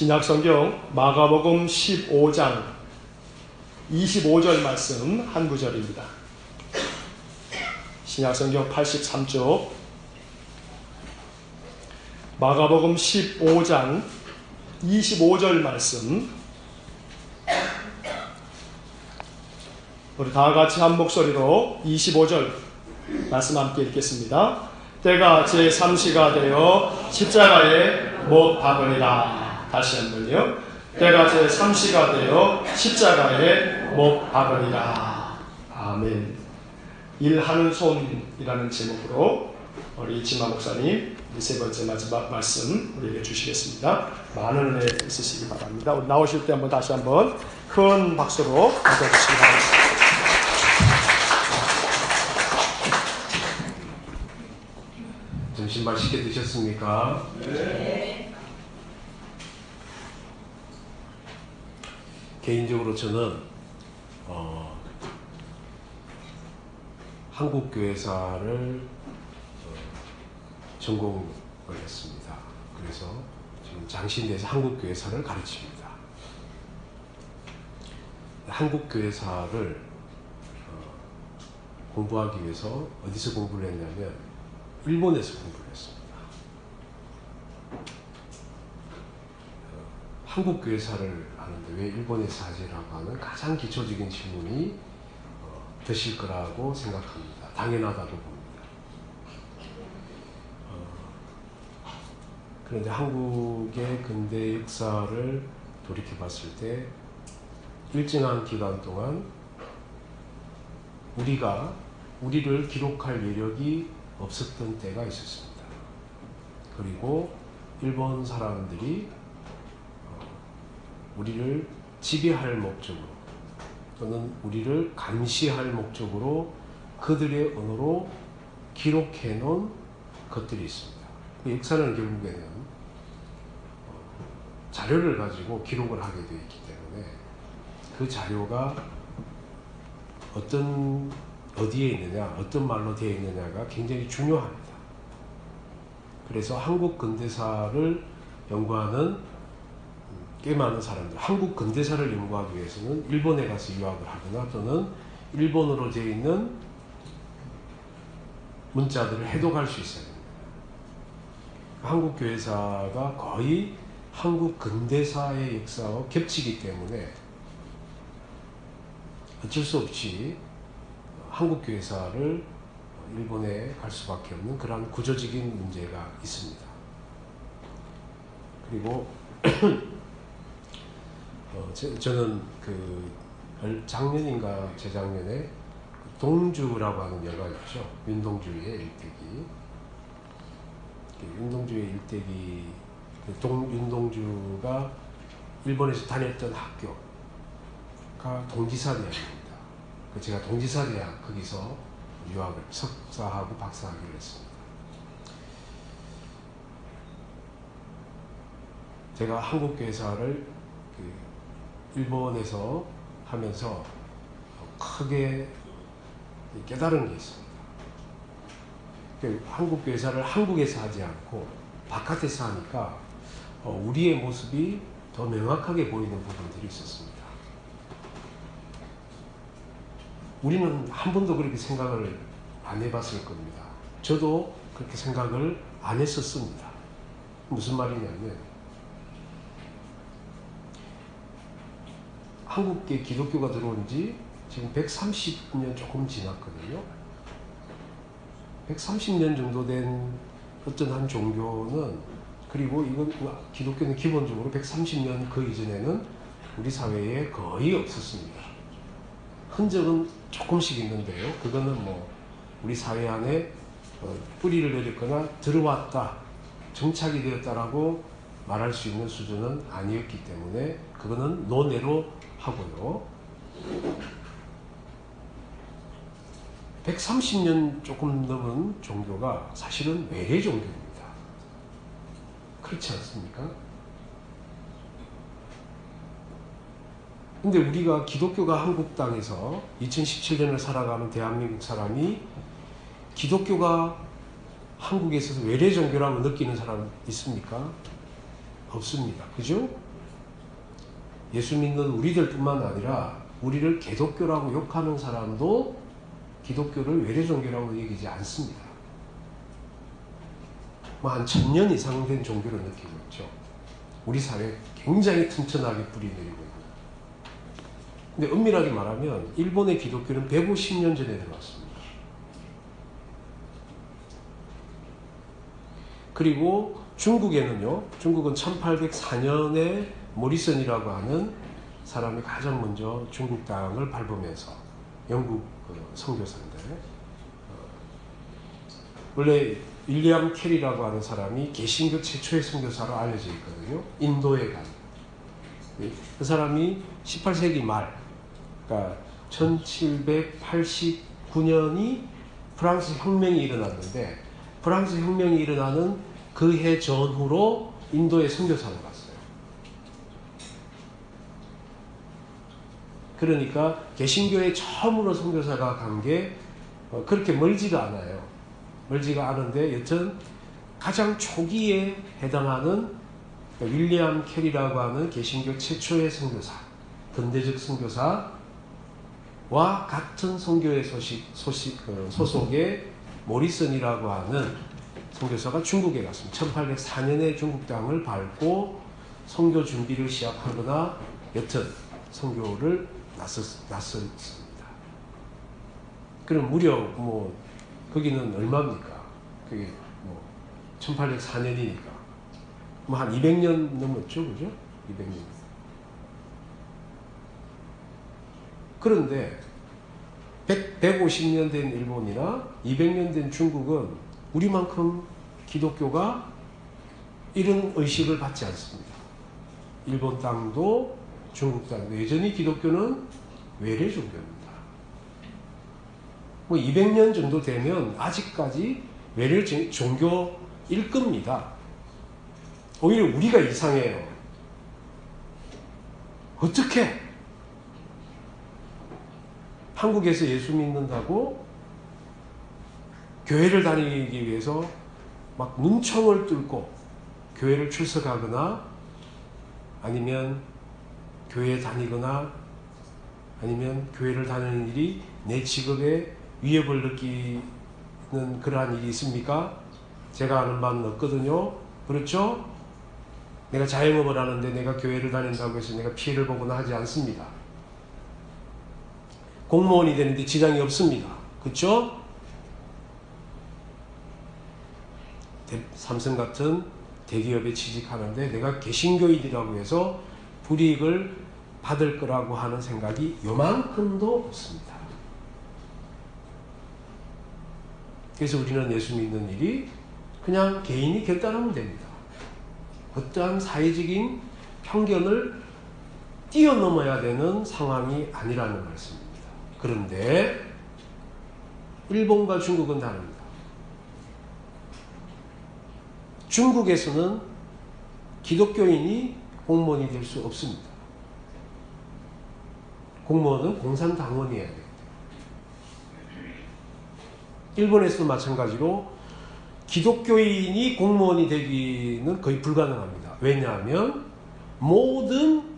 신약성경 마가복음 15장 25절 말씀 한 구절입니다. 신약성경 83쪽 마가복음 15장 25절 말씀, 우리 다 같이 한 목소리로 25절 말씀 함께 읽겠습니다. 때가 제3시가 되어 십자가에 못 박으리라. 다시 한번요. 때가 제3시가 되어 십자가에 못 박으리라. 아멘. 일하는 손이라는 제목으로 우리 이치마 목사님 세 번째 마지막 말씀 우리에게 주시겠습니다. 많은 은혜 있으시기 바랍니다. 우리 나오실 때 다시 한번 큰 박수로 맞아주시기 바랍니다. 점심 맛있게 드셨습니까? 네. 개인적으로 저는 한국교회사를 전공을 했습니다. 그래서 지금 장신대에서 한국교회사를 가르칩니다. 한국교회사를 공부하기 위해서 어디서 공부를 했냐면 일본에서 공부를 했습니다. 한국교회사를 하는데 왜 일본에서 하지라고 하는 가장 기초적인 질문이 드실 거라고 생각합니다. 당연하다고 봅니다. 그런데 한국의 근대 역사를 돌이켜 봤을 때 일정한 기간 동안 우리를 기록할 여력이 없었던 때가 있었습니다. 그리고 일본 사람들이 우리를 지배할 목적으로 또는 우리를 감시할 목적으로 그들의 언어로 기록해 놓은 것들이 있습니다. 그 역사는 결국에는 자료를 가지고 기록을 하게 되어 있기 때문에 그 자료가 어디에 있느냐, 어떤 말로 되어 있느냐가 굉장히 중요합니다. 그래서 한국 근대사를 연구하는 꽤 많은 사람들, 한국 근대사를 연구하기 위해서는 일본에 가서 유학을 하거나 또는 일본어로 되어 있는 문자들을 해독할 수 있어야 됩니다. 한국 교회사가 거의 한국 근대사의 역사와 겹치기 때문에 어쩔 수 없이 한국 교회사를 일본에 갈 수밖에 없는 그런 구조적인 문제가 있습니다. 그리고 저는 작년인가 재작년에 동주라고 하는 영화 있죠. 윤동주의 일대기. 윤동주의 일대기, 윤동주가 일본에서 다녔던 학교가 동지사대학입니다. 제가 동지사대학 거기서 유학을 석사하고 박사학위를 했습니다. 제가 한국교회사를 일본에서 하면서 크게 깨달은 게 있습니다. 한국교회사를 한국에서 하지 않고 바깥에서 하니까 우리의 모습이 더 명확하게 보이는 부분들이 있었습니다. 우리는 한 번도 그렇게 생각을 안 해봤을 겁니다. 저도 그렇게 생각을 안 했었습니다. 무슨 말이냐면 한국에 기독교가 들어온 지 지금 130년 조금 지났거든요. 130년 정도 된 어떤 한 종교는, 그리고 기독교는 기본적으로 130년 그 이전에는 우리 사회에 거의 없었습니다. 흔적은 조금씩 있는데요. 그거는 우리 사회 안에 뿌리를 내렸거나 들어왔다, 정착이 되었다라고 말할 수 있는 수준은 아니었기 때문에 그거는 논외로 하고요. 130년 조금 넘은 종교가 사실은 외래 종교입니다. 그렇지 않습니까? 근데 우리가 기독교가 한국 땅에서 2017년을 살아가는 대한민국 사람이 기독교가 한국에 있어서 외래 종교라고 느끼는 사람 있습니까? 없습니다. 그죠? 예수 믿는 우리들뿐만 아니라 우리를 개독교라고 욕하는 사람도 기독교를 외래 종교라고 얘기하지 않습니다. 한 1000년 이상 된 종교를 느끼고 있죠. 우리 사회에 굉장히 튼튼하게 뿌리 내리고 있는. 근데 엄밀하게 말하면 일본의 기독교는 150년 전에 들어왔습니다. 그리고 중국에는요, 중국은 1804년에 모리슨이라고 하는 사람이 가장 먼저 중국 땅을 밟으면서, 영국 선교사인데, 원래 윌리엄 캐리라고 하는 사람이 개신교 최초의 선교사로 알려져 있거든요. 인도에 간. 그 사람이 18세기 말, 그러니까 1789년이 프랑스 혁명이 일어났는데, 프랑스 혁명이 일어나는 그 해 전후로 인도에 선교사로 갔어요. 그러니까 개신교에 처음으로 선교사가 간 게 그렇게 멀지가 않아요. 멀지가 않은데 여튼 가장 초기에 해당하는 윌리엄 캐리라고 하는 개신교 최초의 선교사, 근대적 선교사와 같은 선교의 소속의 모리슨이라고 하는 선교사가 중국에 갔습니다. 1804년에 중국 땅을 밟고 선교 준비를 시작하거나 여튼 선교를 나섰습니다. 그럼 무려 거기는 얼마입니까? 그게 1804년이니까 한 200년 넘었죠, 그죠? 200년. 그런데 150년 된 일본이나 200년 된 중국은 우리만큼 기독교가 이런 의식을 받지 않습니다. 일본 땅도 중국 땅도 여전히 기독교는 외래 종교입니다. 200년 정도 되면 아직까지 외래 종교일 겁니다. 오히려 우리가 이상해요. 어떻게 한국에서 예수 믿는다고 교회를 다니기 위해서 막 문청을 뚫고 교회를 출석하거나 아니면 교회에 다니거나 아니면 교회를 다니는 일이 내 직업에 위협을 느끼는 그러한 일이 있습니까? 제가 아는 바는 없거든요. 그렇죠? 내가 자영업을 하는데 내가 교회를 다닌다고 해서 내가 피해를 보거나 하지 않습니다. 공무원이 되는데 지장이 없습니다. 그렇죠? 삼성 같은 대기업에 취직하는데 내가 개신교인이라고 해서 불이익을 받을 거라고 하는 생각이 요만큼도 없습니다. 그래서 우리는 예수 믿는 일이 그냥 개인이 결단하면 됩니다. 어떠한 사회적인 편견을 뛰어넘어야 되는 상황이 아니라는 말씀입니다. 그런데 일본과 중국은 다릅니다. 중국에서는 기독교인이 공무원이 될 수 없습니다. 공무원은 공산당원이어야 됩니다. 일본에서도 마찬가지로 기독교인이 공무원이 되기는 거의 불가능합니다. 왜냐하면 모든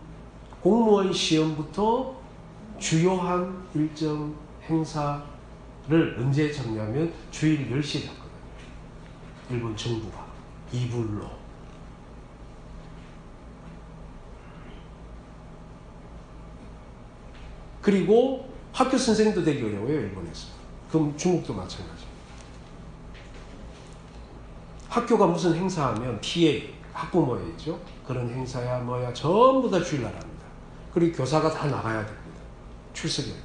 공무원 시험부터 주요한 일정 행사를 언제 잡냐면 주일 10시에 잡거든요. 일본 정부가 이불로. 그리고 학교 선생님도 되기 어려워요, 일본에서. 그럼 중국도 마찬가지. 학교가 무슨 행사하면 TA, 학부모에 있죠. 그런 행사야 뭐야 전부 다 주일날 합니다. 그리고 교사가 다 나가야 됩니다. 출석해야 돼요.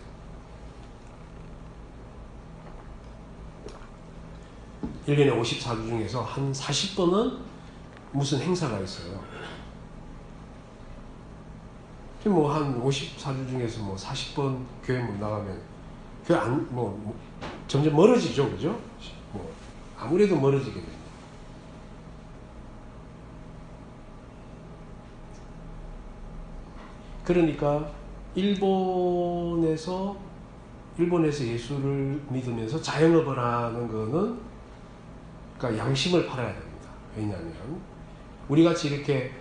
1년에 54주 중에서 한 40번은 무슨 행사가 있어요. 한 54주 중에서 40번 교회 못 나가면 교회 점점 멀어지죠, 그죠? 아무래도 멀어지게 됩니다. 그러니까 일본에서 예수를 믿으면서 자영업을 하는 거는 그러니까 양심을 팔아야 됩니다. 왜냐하면 우리 같이 이렇게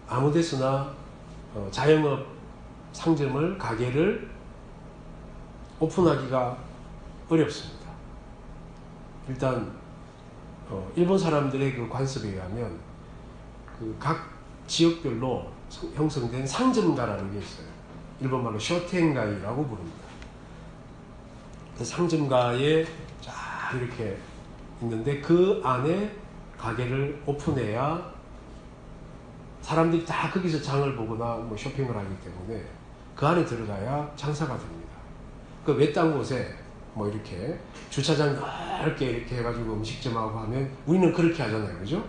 아무 데서나 자영업 상점을, 가게를 오픈하기가 어렵습니다. 일단 일본 사람들의 그 관습에 의하면 그 각 지역별로 형성된 상점가라는 게 있어요. 일본말로 쇼텐가이라고 부릅니다. 그 상점가에 쫙 이렇게 있는데 그 안에 가게를 오픈해야 사람들이 다 거기서 장을 보거나 뭐 쇼핑을 하기 때문에 그 안에 들어가야 장사가 됩니다. 그 외딴 곳에 뭐 이렇게 주차장 넓게 이렇게 해가지고 음식점하고 하면 우리는 그렇게 하잖아요. 그죠?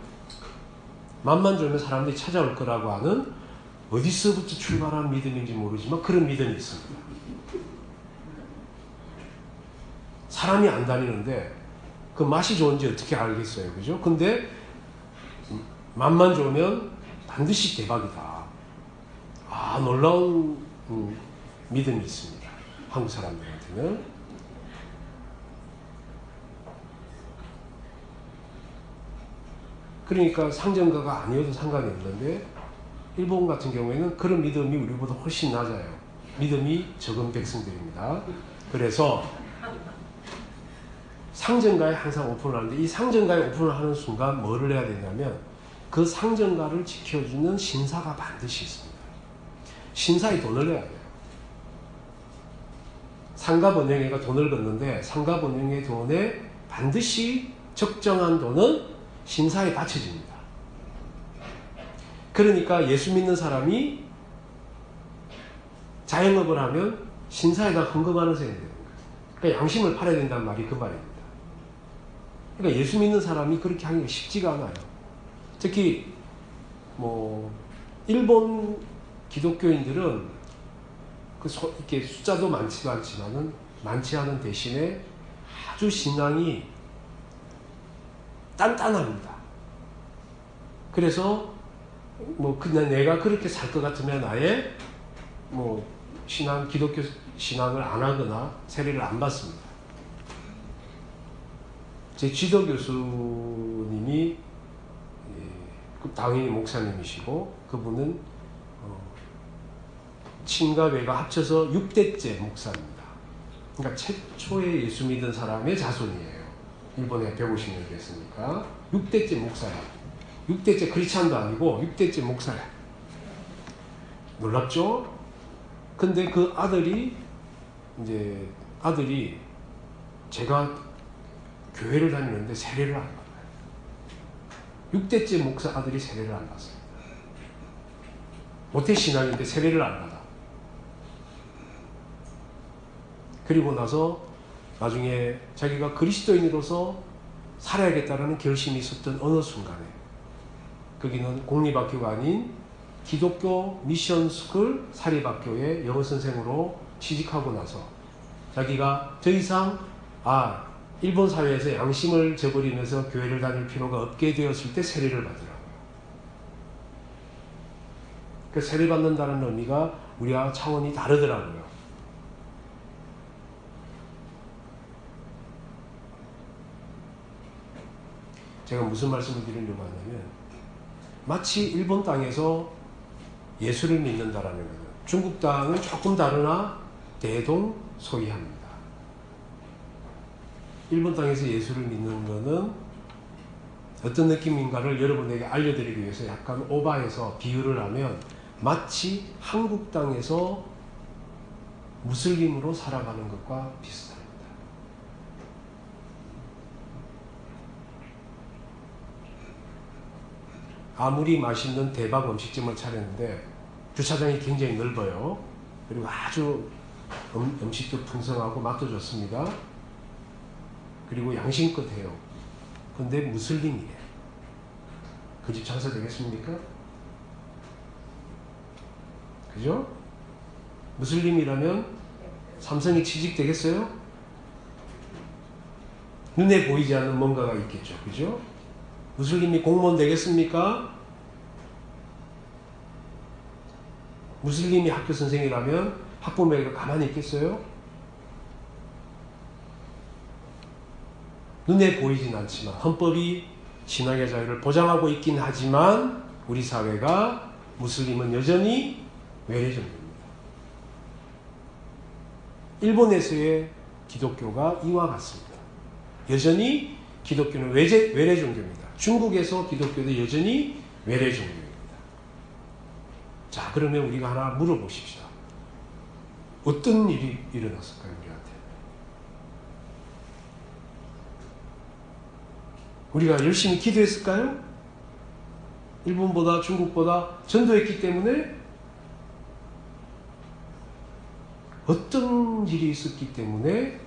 맘만 주면 사람들이 찾아올 거라고 하는 어디서부터 출발한 믿음인지 모르지만 그런 믿음이 있습니다. 사람이 안 다니는데 그 맛이 좋은지 어떻게 알겠어요. 그죠? 근데 맛만 좋으면 반드시 대박이다. 아, 놀라운 믿음이 있습니다. 한국 사람들한테는. 그러니까 상점가가 아니어도 상관이 없는데 일본 같은 경우에는 그런 믿음이 우리보다 훨씬 낮아요. 믿음이 적은 백성들입니다. 그래서 상점가에 항상 오픈을 하는데 이 상점가에 오픈을 하는 순간 뭐를 해야 되냐면 그 상점가를 지켜주는 신사가 반드시 있습니다. 신사에 돈을 내야 돼요. 상가번영회가 돈을 걷는데 상가번영회 돈에 반드시 적정한 돈은 신사에 바쳐집니다. 그러니까 예수 믿는 사람이 자영업을 하면 신사에다 헌금하는 셈이 되는 거예요. 그러니까 양심을 팔아야 된다는 말이 그 말입니다. 그러니까 예수 믿는 사람이 그렇게 하기가 쉽지가 않아요. 특히 뭐 일본 기독교인들은 이렇게 숫자도 많지 않은 대신에 아주 신앙이 단단합니다. 그래서 뭐 그냥 내가 그렇게 살 것 같으면 아예 뭐 기독교 신앙을 안 하거나 세례를 안 받습니다. 제 지도 교수님이 당연히 목사님이시고 그분은 친과 외가 합쳐서 6대째 목사입니다. 그러니까 최초의 예수 믿은 사람의 자손이에요. 일본에 150년 됐으니까 6대째 목사야. 6대째 크리스찬도 아니고 6대째 목사야. 놀랍죠? 근데 그 아들이 제가 교회를 다니는데 세례를 안 받아요. 6대째 목사 아들이 세례를 안 받습니다. 모태신앙인데 세례를 안 받아. 그리고 나서 나중에 자기가 그리스도인으로서 살아야겠다라는 결심이 있었던 어느 순간에 거기는 공립학교가 아닌 기독교 미션스쿨 사립학교의 영어선생으로 취직하고 나서 자기가 더 이상 일본 사회에서 양심을 저버리면서 교회를 다닐 필요가 없게 되었을 때 세례를 받더라고요. 그 세례 받는다는 의미가 우리와 차원이 다르더라고요. 제가 무슨 말씀을 드리려고 하냐면 마치 일본 땅에서 예수를 믿는다라는 거는 중국 땅은 조금 다르나 대동소이합니다. 일본 땅에서 예수를 믿는 것은 어떤 느낌인가를 여러분에게 알려드리기 위해서 약간 오바해서 비유를 하면 마치 한국 땅에서 무슬림으로 살아가는 것과 비슷합니다. 아무리 맛있는 대박 음식점을 차렸는데 주차장이 굉장히 넓어요. 그리고 아주 음식도 풍성하고 맛도 좋습니다. 그리고 양심껏 해요. 근데 무슬림이래. 그 집 장사 되겠습니까? 그죠? 무슬림이라면 삼성이 취직되겠어요? 눈에 보이지 않는 뭔가가 있겠죠. 그죠? 무슬림이 공무원 되겠습니까? 무슬림이 학교 선생이라면 학부모가 가만히 있겠어요? 눈에 보이진 않지만 헌법이 신앙의 자유를 보장하고 있긴 하지만 우리 사회가 무슬림은 여전히 외래종입니다. 일본에서의 기독교가 이와 같습니다. 여전히 기독교는 외래 종교입니다. 중국에서 기독교도 여전히 외래 종교입니다. 자, 그러면 우리가 하나 물어보십시다. 어떤 일이 일어났을까요, 우리한테? 우리가 열심히 기도했을까요? 일본보다 중국보다 전도했기 때문에? 어떤 일이 있었기 때문에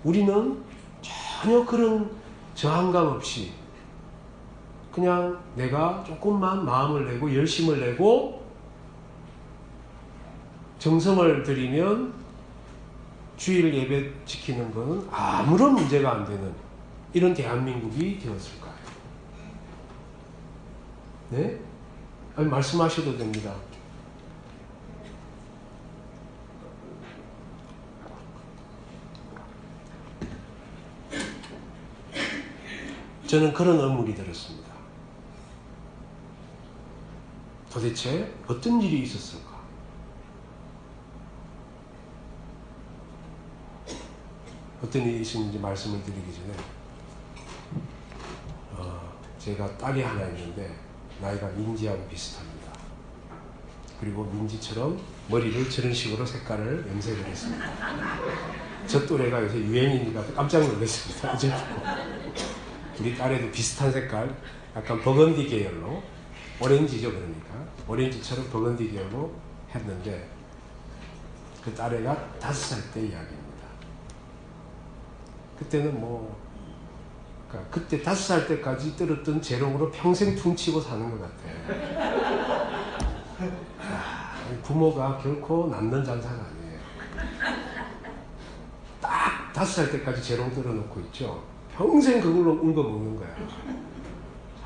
우리는 전혀 그런 저항감 없이 그냥 내가 조금만 마음을 내고 열심을 내고 정성을 들이면 주일 예배 지키는 것은 아무런 문제가 안 되는 이런 대한민국이 되었을까요? 네? 아니, 말씀하셔도 됩니다. 저는 그런 의문이 들었습니다. 도대체 어떤 일이 있었을까? 어떤 일이 있었는지 말씀을 드리기 전에 제가 딸이 하나 있는데 나이가 민지하고 비슷합니다. 그리고 민지처럼 머리를 저런 식으로 색깔을 염색을 했습니다. 저 또래가 요새 유행이니까 깜짝 놀랐습니다. 이제 우리 딸애도 비슷한 색깔, 약간 버건디 계열로, 오렌지죠, 그러니까 오렌지처럼 버건디 계열로 했는데 그 딸애가 5살 때 이야기입니다. 그때는 그러니까 그때 5살 때까지 들었던 재롱으로 평생 퉁치고 사는 것 같아요. 부모가 결코 남는 장사가 아니에요. 딱 5살 때까지 재롱 들어놓고 있죠. 평생 그걸로 웅거 먹는 거야.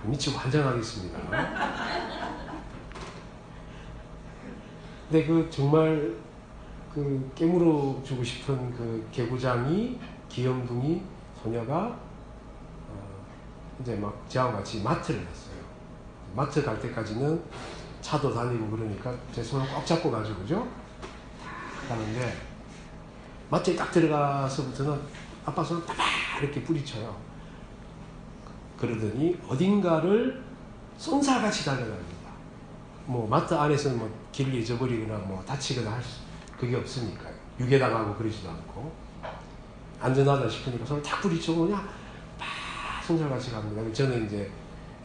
미치고 환장하겠습니다. 근데 그 정말 그 깨물어 주고 싶은 그 개구장이 귀염둥이 소녀가 이제 막 저하고 같이 마트를 갔어요. 마트 갈 때까지는 차도 다니고 그러니까 제 손을 꽉 잡고 가지고 그죠? 가는데 마트에 딱 들어가서부터는 아빠 손을 빠박 이렇게 뿌리쳐요. 그러더니 어딘가를 쏜살같이 달려갑니다. 뭐 마트 안에서는 뭐 길을 잊어버리거나 뭐 다치거나 할 그게 없으니까요. 유괴당하고 그러지도 않고 안전하다 싶으니까 손을 탁 뿌리치고 그냥 막 쏜살같이 갑니다. 저는 이제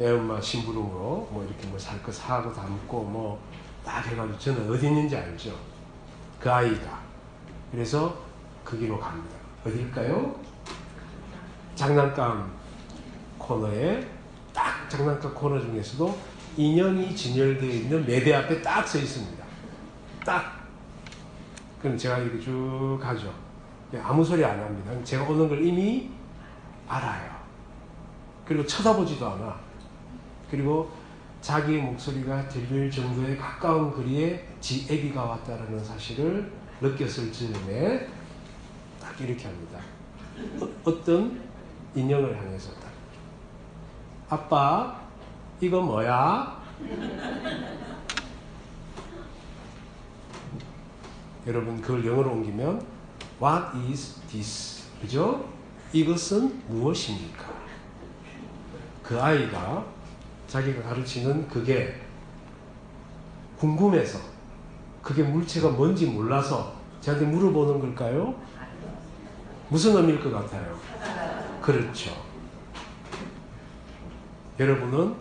애엄마 심부름으로 뭐 이렇게 뭐 살 거 사고 담고 뭐 딱 해가지고 저는 어디 있는지 알죠. 그 아이가. 그래서 거기로 갑니다. 어딜까요? 장난감 코너에 딱 장난감 코너 중에서도 인형이 진열되어 있는 매대 앞에 딱 서 있습니다. 딱. 그럼 제가 이렇게 쭉 가죠. 아무 소리 안 합니다. 제가 오는 걸 이미 알아요. 그리고 쳐다보지도 않아. 그리고 자기의 목소리가 들릴 정도의 가까운 거리에 지 애기가 왔다는 사실을 느꼈을 즈음에 딱 이렇게 합니다. 어떤 인형을 향해서 딱. 아빠, 이거 뭐야? 여러분 그걸 영어로 옮기면 What is this? 그죠? 이것은 무엇입니까? 그 아이가 자기가 가르치는 그게 궁금해서 그게 물체가 뭔지 몰라서 저한테 물어보는 걸까요? 무슨 의미일 것 같아요? 그렇죠. 여러분은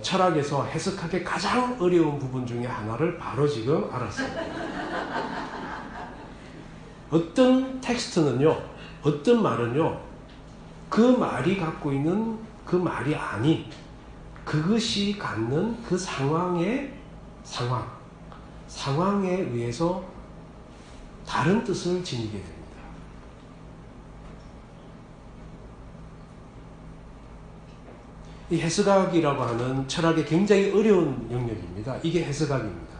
철학에서 해석하기 가장 어려운 부분 중에 하나를 바로 지금 알았어요. 어떤 텍스트는요, 어떤 말은요, 그 말이 갖고 있는 그 말이 아닌 그것이 갖는 그 상황에 의해서 다른 뜻을 지니게 됩니다. 이 해석학이라고 하는 철학의 굉장히 어려운 영역입니다. 이게 해석학입니다.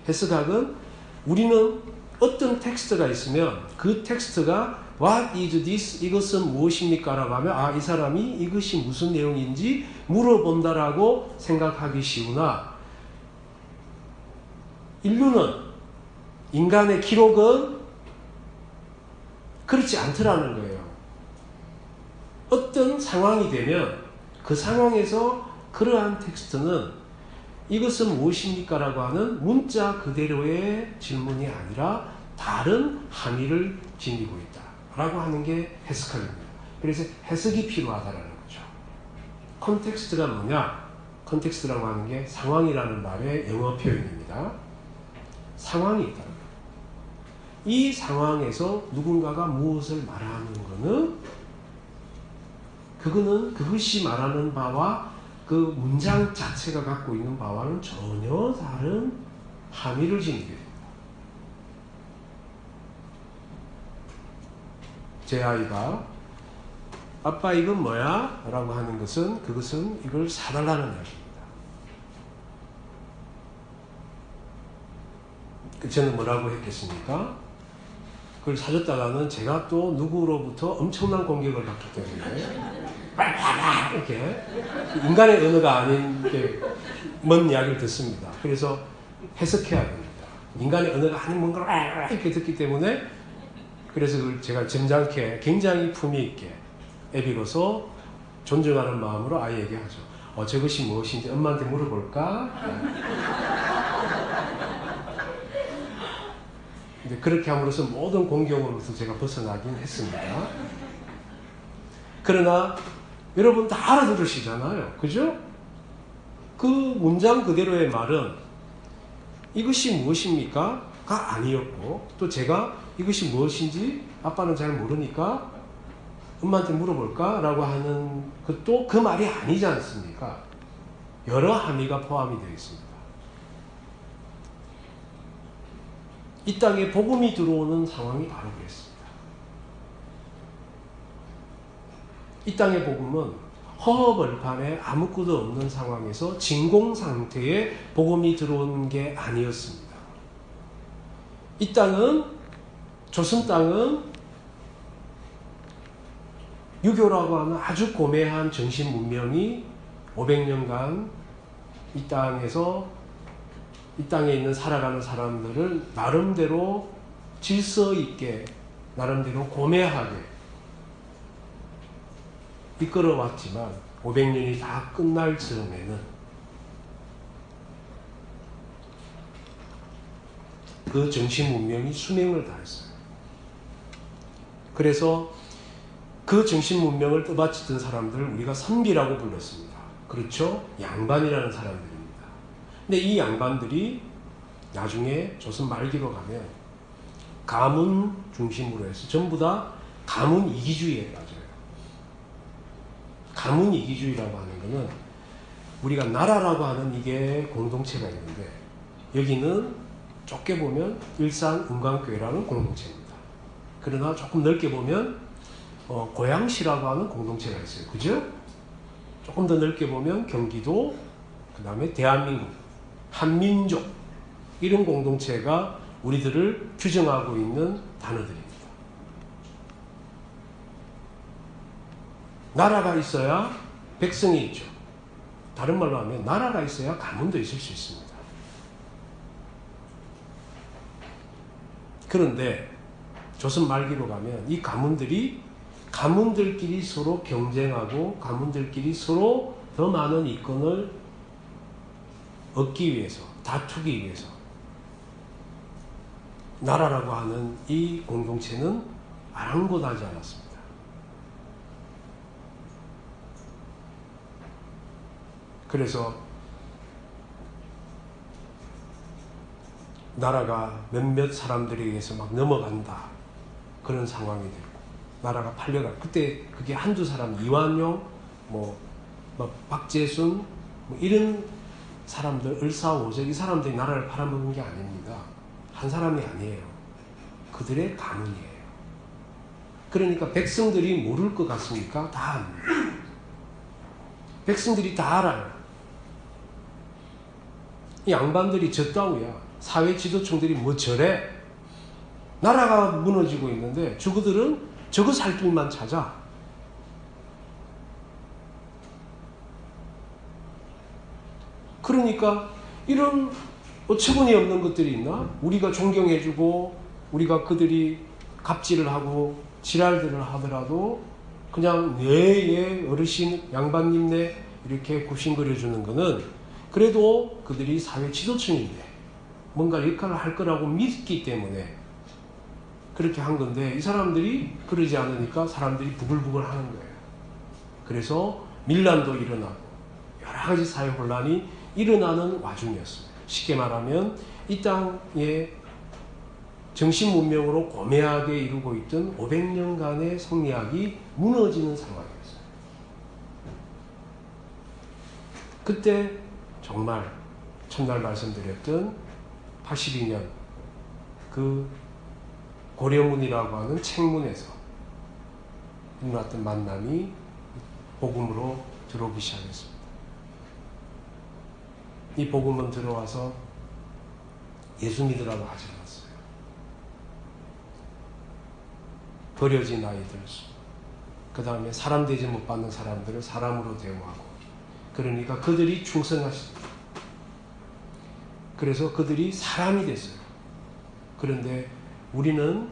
해석학은 우리는 어떤 텍스트가 있으면 그 텍스트가 What is this? 이것은 무엇입니까? 라고 하면 이 사람이 이것이 무슨 내용인지 물어본다라고 생각하기 쉬우나 인간의 기록은 그렇지 않더라는 거예요. 어떤 상황이 되면 그 상황에서 그러한 텍스트는 이것은 무엇입니까? 라고 하는 문자 그대로의 질문이 아니라 다른 함의를 지니고 있다 라고 하는 게 해석학입니다. 그래서 해석이 필요하다라는 거죠. 컨텍스트가 뭐냐? 컨텍스트라고 하는 게 상황이라는 말의 영어 표현입니다. 상황이 있다. 이 상황에서 누군가가 무엇을 말하는 거는 그것이 말하는 바와 그 문장 자체가 갖고 있는 바와는 전혀 다른 함의를 지니게 됩니다. 제 아이가 아빠 이건 뭐야? 라고 하는 것은 그것은 이걸 사달라는 이야기입니다. 저는 뭐라고 했겠습니까? 그걸 사줬다가는 제가 또 누구로부터 엄청난 공격을 받기 때문에 이렇게 인간의 언어가 아닌 먼 이야기를 듣습니다. 그래서 해석해야 됩니다. 인간의 언어가 아닌 뭔가를 이렇게 듣기 때문에 그래서 그걸 제가 점잖게 굉장히 품위 있게 애비로서 존중하는 마음으로 아이에게 하죠. 저것이 무엇인지 엄마한테 물어볼까? 근데 그렇게 함으로써 모든 공경으로서 제가 벗어나긴 했습니다. 그러나 여러분 다 알아들으시잖아요. 그죠? 그 문장 그대로의 말은 이것이 무엇입니까? 가 아니었고 또 제가 이것이 무엇인지 아빠는 잘 모르니까 엄마한테 물어볼까? 라고 하는 것도 그 말이 아니지 않습니까? 여러 함의가 포함이 되어 있습니다. 이 땅에 복음이 들어오는 상황이 바로 그랬습니다. 이 땅의 복음은 허허벌판에 아무것도 없는 상황에서 진공 상태에 복음이 들어온 게 아니었습니다. 이 땅은 조선 땅은 유교라고 하는 아주 고매한 정신 문명이 500년간 이 땅에 있는 살아가는 사람들을 나름대로 질서 있게 나름대로 고매하게 이끌어왔지만 500년이 다 끝날 즈음에는 그 정신 문명이 수명을 다했어요. 그래서 그 정신 문명을 떠받치던 사람들을 우리가 선비라고 불렀습니다. 그렇죠? 양반이라는 사람들입니다. 근데 이 양반들이 나중에 조선 말기로 가면 가문 중심으로 해서 전부 다 가문 이기주의에 빠져요. 가문 이기주의라고 하는 것은 우리가 나라라고 하는 이게 공동체가 있는데 여기는 좁게 보면 일산 은광교회라는 공동체입니다. 그러나 조금 넓게 보면 고양시라고 하는 공동체가 있어요. 그죠? 조금 더 넓게 보면 경기도, 그 다음에 대한민국, 한민족 이런 공동체가 우리들을 규정하고 있는 단어들입니다. 나라가 있어야 백성이 있죠. 다른 말로 하면 나라가 있어야 가문도 있을 수 있습니다. 그런데 조선 말기로 가면 이 가문들끼리 서로 경쟁하고 가문들끼리 서로 더 많은 이권을 얻기 위해서, 다투기 위해서 나라라고 하는 이 공동체는 아랑곳하지 않았습니다. 그래서 나라가 몇몇 사람들에 의해서 막 넘어간다. 그런 상황이 되고 나라가 팔려가. 그때 그게 한두 사람, 이완용, 박재순 이런 사람들, 을사오적 이 사람들이 나라를 팔아먹은 게 아닙니다. 한 사람이 아니에요. 그들의 가문이에요. 그러니까 백성들이 모를 것 같습니까? 다 압니다. 백성들이 다 알아요. 이 양반들이 졌다고야. 사회 지도층들이 뭐 저래? 나라가 무너지고 있는데 저그들은 저거 살 길만 찾아. 그러니까 이런 어처구니 없는 것들이 있나? 우리가 존경해주고 우리가 그들이 갑질을 하고 지랄들을 하더라도 그냥 뇌에 어르신 양반님네 이렇게 굽신거려주는 거는 그래도 그들이 사회 지도층인데 뭔가 역할을 할 거라고 믿기 때문에 그렇게 한 건데 이 사람들이 그러지 않으니까 사람들이 부글부글 하는 거예요. 그래서 밀란도 일어나고 여러 가지 사회 혼란이 일어나는 와중이었습니다. 쉽게 말하면 이 땅에 정신 문명으로 고매하게 이루고 있던 500년간의 성리학이 무너지는 상황이었어요. 그때 정말 첫날 말씀드렸던 82년 그 고려문이라고 하는 책문에서 일어났던 만남이 복음으로 들어오기 시작했습니다. 이 복음은 들어와서 예수 믿으라고 하지 않았어요. 버려진 아이들, 그 다음에 사람 대접 못 받는 사람들을 사람으로 대우하고, 그러니까 그들이 충성하십니다. 그래서 그들이 사람이 됐어요. 그런데 우리는,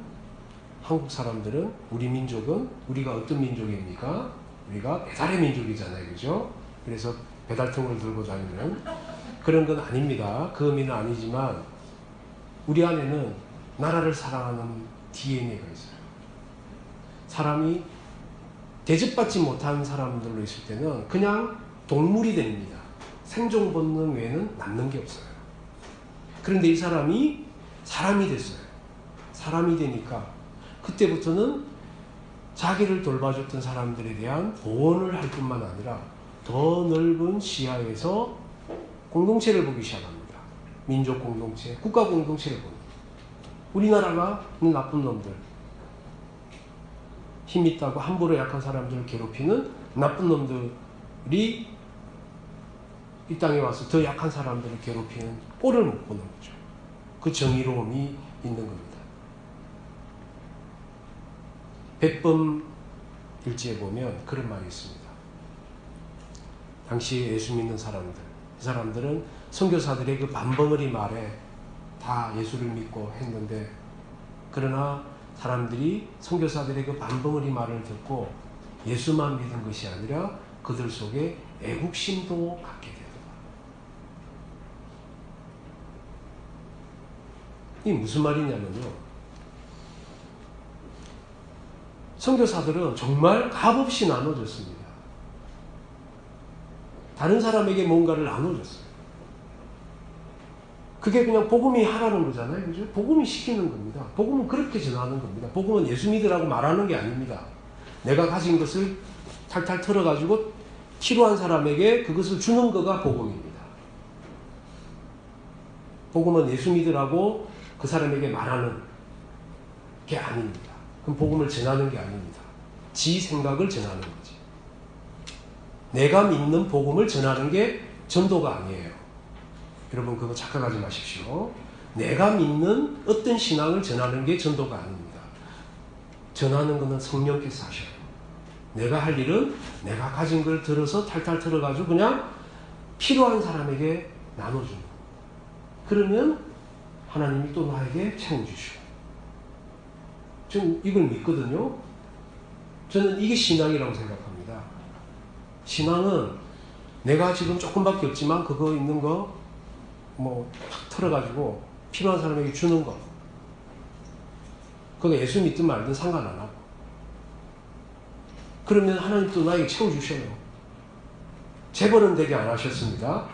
한국 사람들은, 우리 민족은, 우리가 어떤 민족입니까? 우리가 배달의 민족이잖아요. 그죠? 그래서 배달통을 들고 다니는 그런 건 아닙니다. 그 의미는 아니지만 우리 안에는 나라를 사랑하는 DNA가 있어요. 사람이 대접받지 못한 사람들로 있을 때는 그냥 동물이 됩니다. 생존 본능 외에는 남는 게 없어요. 그런데 이 사람이 사람이 됐어요. 사람이 되니까 그때부터는 자기를 돌봐줬던 사람들에 대한 보원을 할 뿐만 아니라 더 넓은 시야에서 공동체를 보기 시작합니다. 민족 공동체, 국가 공동체를 봅니다. 우리나라가 나쁜 놈들, 힘 있다고 함부로 약한 사람들을 괴롭히는 나쁜 놈들이 이 땅에 와서 더 약한 사람들을 괴롭히는 꼴을 못 보는 거죠. 그 정의로움이 있는 겁니다. 백범 일지에 보면 그런 말이 있습니다. 당시 예수 믿는 사람들, 이 사람들은 선교사들의 그 반벙어리 말에 다 예수를 믿고 했는데, 그러나 사람들이 선교사들의 그 반벙어리 말을 듣고 예수만 믿은 것이 아니라 그들 속에 애국심도 갖게 되더라. 이게 무슨 말이냐면요, 선교사들은 정말 값없이 나눠줬습니다. 다른 사람에게 뭔가를 나눠줬어요. 그게 그냥 복음이 하라는 거잖아요. 그죠? 복음이 시키는 겁니다. 복음은 그렇게 전하는 겁니다. 복음은 예수 믿으라고 말하는 게 아닙니다. 내가 가진 것을 탈탈 털어가지고 필요한 사람에게 그것을 주는 거가 복음입니다. 복음은 예수 믿으라고 그 사람에게 말하는 게 아닙니다. 그럼 복음을 전하는 게 아닙니다. 지 생각을 전하는 거지. 내가 믿는 복음을 전하는 게 전도가 아니에요. 여러분 그거 착각하지 마십시오. 내가 믿는 어떤 신앙을 전하는 게 전도가 아닙니다. 전하는 것은 성령께서 하셔요. 내가 할 일은 내가 가진 걸 들어서 탈탈 털어가지고 그냥 필요한 사람에게 나눠주는 거예요. 그러면 하나님이 또 나에게 채워주시고. 저는 이걸 믿거든요. 저는 이게 신앙이라고 생각합니다. 신앙은 내가 지금 조금밖에 없지만 그거 있는 거 뭐 탁 털어가지고 필요한 사람에게 주는 거. 그거 예수 믿든 말든 상관 안 하고. 그러면 하나님 또 나에게 채워주셔요. 재벌은 되게 안 하셨습니다.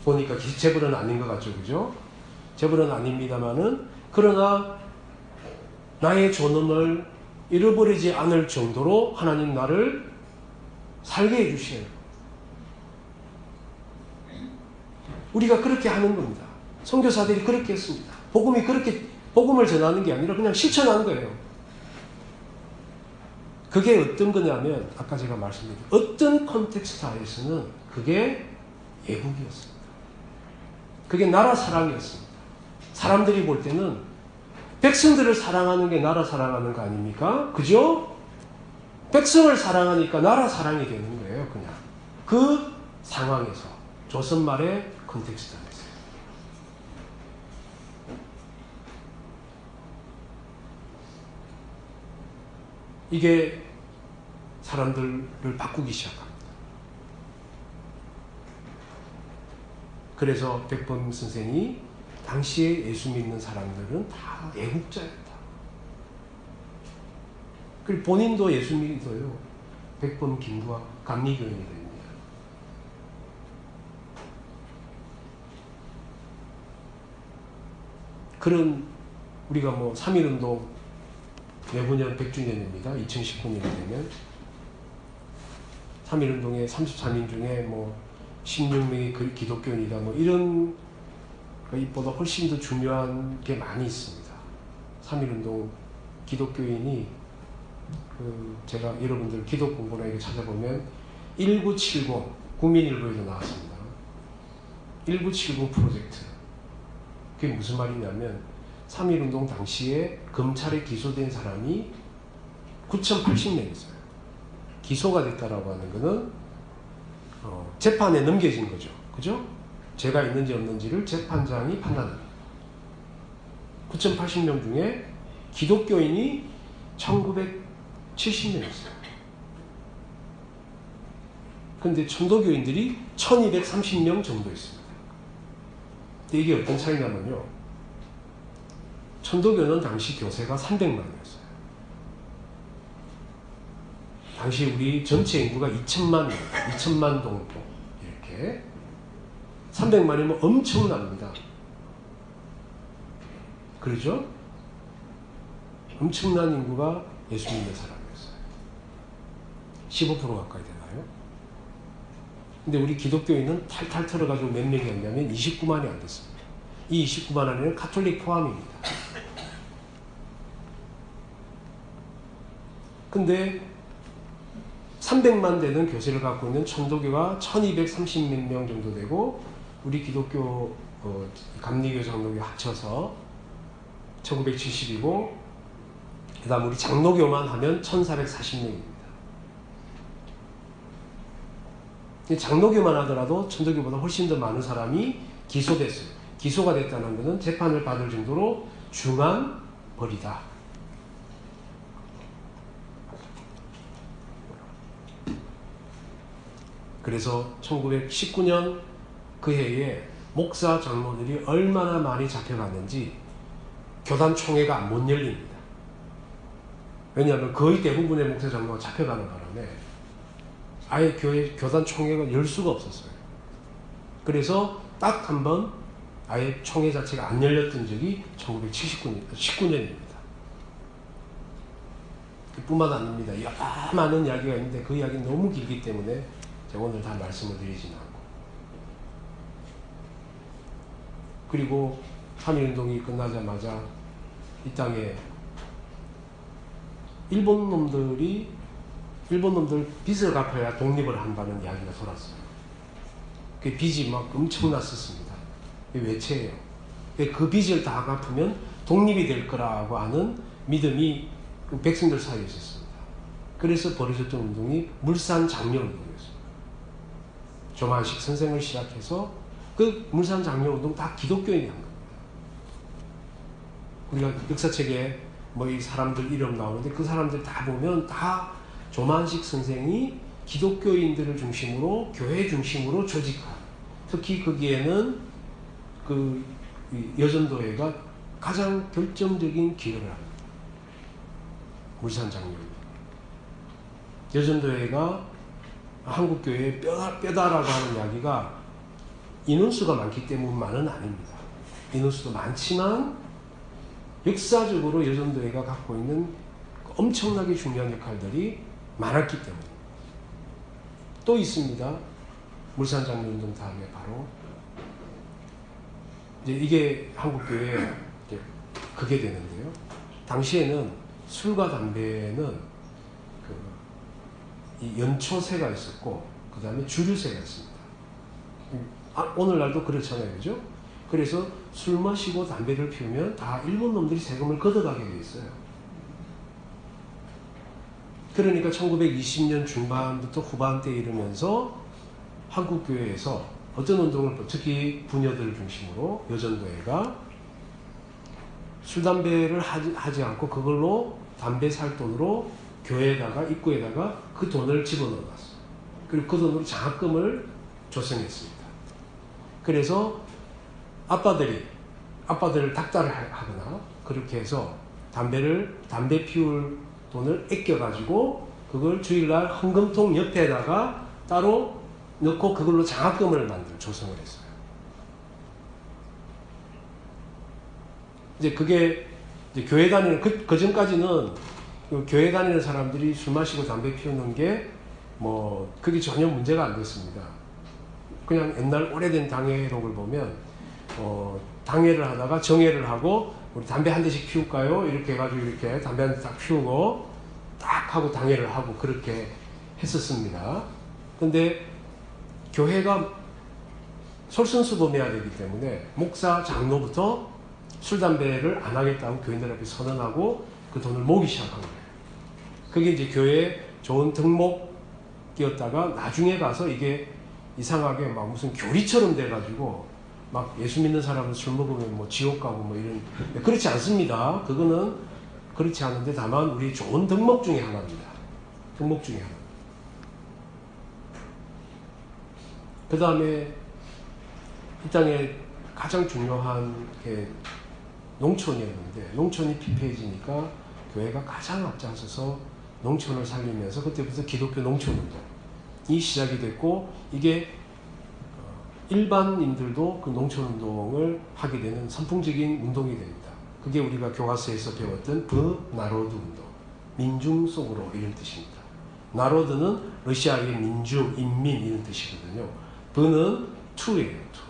보니까 재벌은 아닌 것 같죠. 그죠? 재벌은 아닙니다만은, 그러나 나의 존엄을 잃어버리지 않을 정도로 하나님 나를 살게 해주셔요. 우리가 그렇게 하는 겁니다. 선교사들이 그렇게 했습니다. 복음이 그렇게, 복음을 전하는 게 아니라 그냥 실천하는 거예요. 그게 어떤 거냐면, 아까 제가 말씀드린 어떤 컨텍스트 하에서는 그게 애국이었습니다. 그게 나라 사랑이었습니다. 사람들이 볼 때는 백성들을 사랑하는 게 나라 사랑하는 거 아닙니까? 그죠? 백성을 사랑하니까 나라 사랑이 되는 거예요. 그냥 그 상황에서, 조선말의 컨텍스트 안에서. 이게 사람들을 바꾸기 시작합니다. 그래서 백범 선생이 당시에 예수 믿는 사람들은 다 애국자였다. 그리고 본인도 예수 믿어요. 백범 김구와 감리교인이 됩니다. 그런 우리가 뭐 3.1운동 내후년 100주년입니다. 2019년이 되면 3.1운동의 33인 중에 뭐 16명이 기독교인이다 뭐 이런 것보다 훨씬 더 중요한 게 많이 있습니다. 3.1운동 기독교인이 제가 여러분들 기독 공부나 이렇게 찾아보면 1970 국민일보에도 나왔습니다. 1970 프로젝트. 그게 무슨 말이냐면 3.1운동 당시에 검찰에 기소된 사람이 9,080명 있어요. 기소가 됐다라고 하는 거는 재판에 넘겨진 거죠. 그죠? 죄가 있는지 없는지를 재판장이 판단합니다. 9,080명 중에 기독교인이 1,970명 있어요. 근데 천도교인들이 1,230명 정도 있습니다. 근데 이게 어떤 차이냐면요. 천도교는 당시 교세가 300만이었어요. 당시 우리 전체 인구가 2천만 정도 이렇게 300만이면 엄청납니다. 그렇죠? 엄청난 인구가 예수 믿는 사람이었어요. 15% 가까이 되나요? 근데 우리 기독교인은 탈탈 털어가지고 몇 명이었냐면 29만이 안 됐습니다. 이 29만 안에는 가톨릭 포함입니다. 근데 300만 되는 교세를 갖고 있는 천도교가 1230몇 명 정도 되고 우리 기독교 감리교 장로교 합쳐서 1970이고 그 다음 우리 장로교만 하면 1440명입니다. 장로교만 하더라도 천도교보다 훨씬 더 많은 사람이 기소됐어요. 기소가 됐다는 것은 재판을 받을 정도로 중한 벌이다. 그래서 1919년 그 해에 목사 장로들이 얼마나 많이 잡혀갔는지 교단 총회가 못 열립니다. 왜냐하면 거의 대부분의 목사 장로가 잡혀가는 바람에 아예 교단 총회가 열 수가 없었어요. 그래서 딱 한 번 아예 총회 자체가 안 열렸던 적이 1919년입니다. 뿐만 아닙니다. 여러 많은 이야기가 있는데 그 이야기는 너무 길기 때문에 제가 오늘 다 말씀을 드리지는 않고. 그리고 3.1운동이 끝나자마자 이 땅에 일본 놈들 빚을 갚아야 독립을 한다는 이야기가 돌았어요. 그 빚이 막 엄청났었습니다. 외채예요. 그 빚을 다 갚으면 독립이 될 거라고 하는 믿음이 백성들 사이에 있었습니다. 그래서 벌어졌던 운동이 물산 장려 운동이었어요. 조만식 선생을 시작해서 그 물산 장려 운동 다 기독교인이 한 겁니다. 우리가 역사책에 뭐 이 사람들 이름 나오는데 그 사람들 다 보면 다 조만식 선생이 기독교인들을 중심으로 교회 중심으로 조직한, 특히 거기에는 그 여전도회가 가장 결정적인 기여를 합니다. 물산장로입니다. 여전도회가 한국교회의 뼈다라고 하는 이야기가 인원수가 많기 때문만은 아닙니다. 인원수도 많지만 역사적으로 여전도회가 갖고 있는 엄청나게 중요한 역할들이 많았기 때문입니다. 또 있습니다. 물산장로운동 다음에 바로 이제 이게 한국교회 그게 되는데요. 당시에는 술과 담배는 이 연초세가 있었고 그 다음에 주류세가 있습니다. 오늘날도 그렇잖아요, 그죠? 그래서 술 마시고 담배를 피우면 다 일본 놈들이 세금을 걷어가게 돼 있어요. 그러니까 1920년 중반부터 후반대에 이르면서 한국교회에서 어떤 운동을, 특히 부녀들 중심으로 여전도회가 술, 담배를 하지 않고 그걸로 담배 살 돈으로 교회에다가 입구에다가 그 돈을 집어넣어놨어요. 그리고 그 돈으로 장학금을 조성했습니다. 그래서 아빠들을 닥달을 하거나 그렇게 해서 담배 피울 돈을 아껴가지고 그걸 주일날 헌금통 옆에다가 따로 넣고 그걸로 장학금을 조성을 했어요. 이제 그게 이제 교회 다니는 그 전까지는 교회 다니는 사람들이 술 마시고 담배 피우는 게 뭐 그게 전혀 문제가 안 됐습니다. 그냥 옛날 오래된 당회록을 보면 당회를 하다가 정회를 하고 우리 담배 한 대씩 피울까요? 이렇게 해가지고 이렇게 담배 한 대 딱 피우고 딱 하고 당회를 하고 그렇게 했었습니다. 근데 교회가 솔선수범해야 되기 때문에 목사, 장로부터 술, 담배를 안 하겠다고 교인들 앞에 선언하고 그 돈을 모으기 시작한 거예요. 그게 이제 교회의 좋은 덕목이었다가 나중에 가서 이게 이상하게 막 무슨 교리처럼 돼가지고 막 예수 믿는 사람은 술 먹으면 뭐 지옥 가고 뭐 이런, 그렇지 않습니다. 그거는 그렇지 않은데 다만 우리 좋은 덕목 중에 하나입니다. 덕목 중에 하나. 그 다음에 이 땅에 가장 중요한 게 농촌이었는데 농촌이 피폐해지니까 교회가 가장 앞장서서 농촌을 살리면서 그때부터 기독교 농촌운동이 시작이 됐고 이게 일반인들도 그 농촌운동을 하게 되는 선풍적인 운동이 됩니다. 그게 우리가 교과서에서 배웠던 브나로드 운동, 민중 속으로 이런 뜻입니다. 나로드는 러시아의 민중, 인민 이런 뜻이거든요. 브는 to예요. to.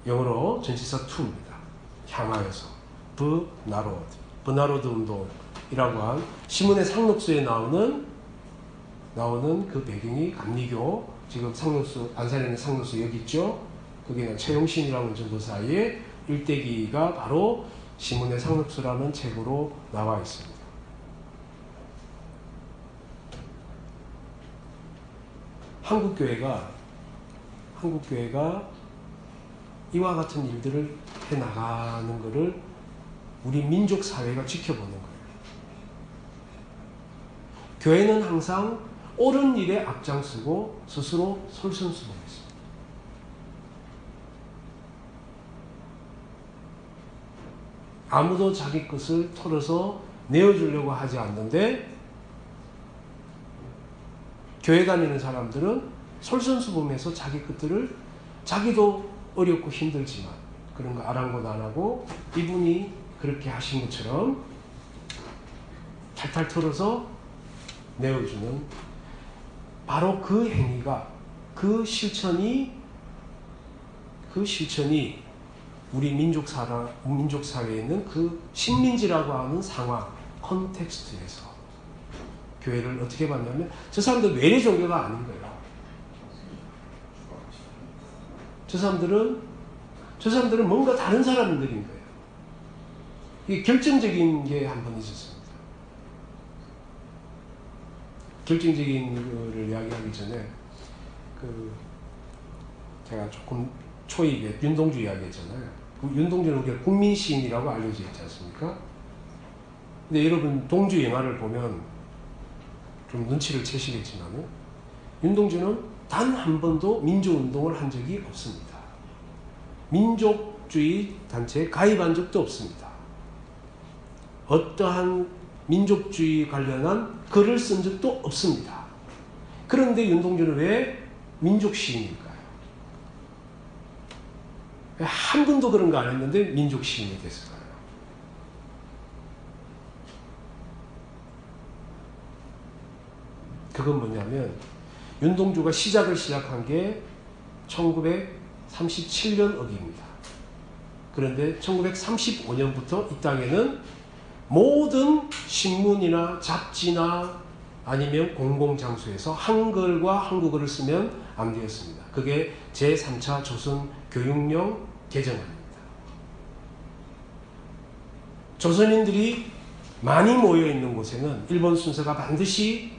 영어로 전치사 to입니다. 향하여서 브나로드 운동이라고 한 시몬의 상록수에 나오는 그 배경이 감리교, 지금 상록수, 안산에 있는 상록수 여기 있죠? 거기는 최용신이라는 전도사의 일대기가 바로 시몬의 상록수라는 책으로 나와 있습니다. 한국교회가 이와 같은 일들을 해나가는 것을 우리 민족사회가 지켜보는 거예요. 교회는 항상 옳은 일에 앞장서고 스스로 솔선수범했습니다. 아무도 자기 것을 털어서 내어주려고 하지 않는데 교회 다니는 사람들은 솔선수범해서 자기 것들을 자기도 어렵고 힘들지만 그런 거 아랑곳 안 하고 이분이 그렇게 하신 것처럼 탈탈 털어서 내어주는 바로 그 행위가 그 실천이 우리 민족사회에 있는 그 식민지라고 하는 상황 컨텍스트에서 교회를 어떻게 봤냐면 저 사람들 외래 종교가 아닌 거예요. 저 사람들은 뭔가 다른 사람들인 거예요. 이게 결정적인 게 한 번 있었습니다. 결정적인 거를 이야기하기 전에 제가 조금 초입에 윤동주 이야기했잖아요. 그 윤동주는 우리가 국민시인이라고 알려져 있지 않습니까? 근데 여러분 동주 영화를 보면 좀 눈치를 채시겠지만 윤동주는 단 한 번도 민주운동을 한 적이 없습니다. 민족주의 단체에 가입한 적도 없습니다. 어떠한 민족주의 관련한 글을 쓴 적도 없습니다. 그런데 윤동주는 왜 민족시인일까요? 한 번도 그런 거 안 했는데 민족시인이 됐을까요? 그건 뭐냐면 윤동주가 시작한 게 1937년억입니다. 그런데 1935년부터 이 땅에는 모든 신문이나 잡지나 아니면 공공장소에서 한글과 한국어를 쓰면 안 되었습니다. 그게 제3차 조선 교육령 개정안입니다. 조선인들이 많이 모여있는 곳에는 일본 순서가 반드시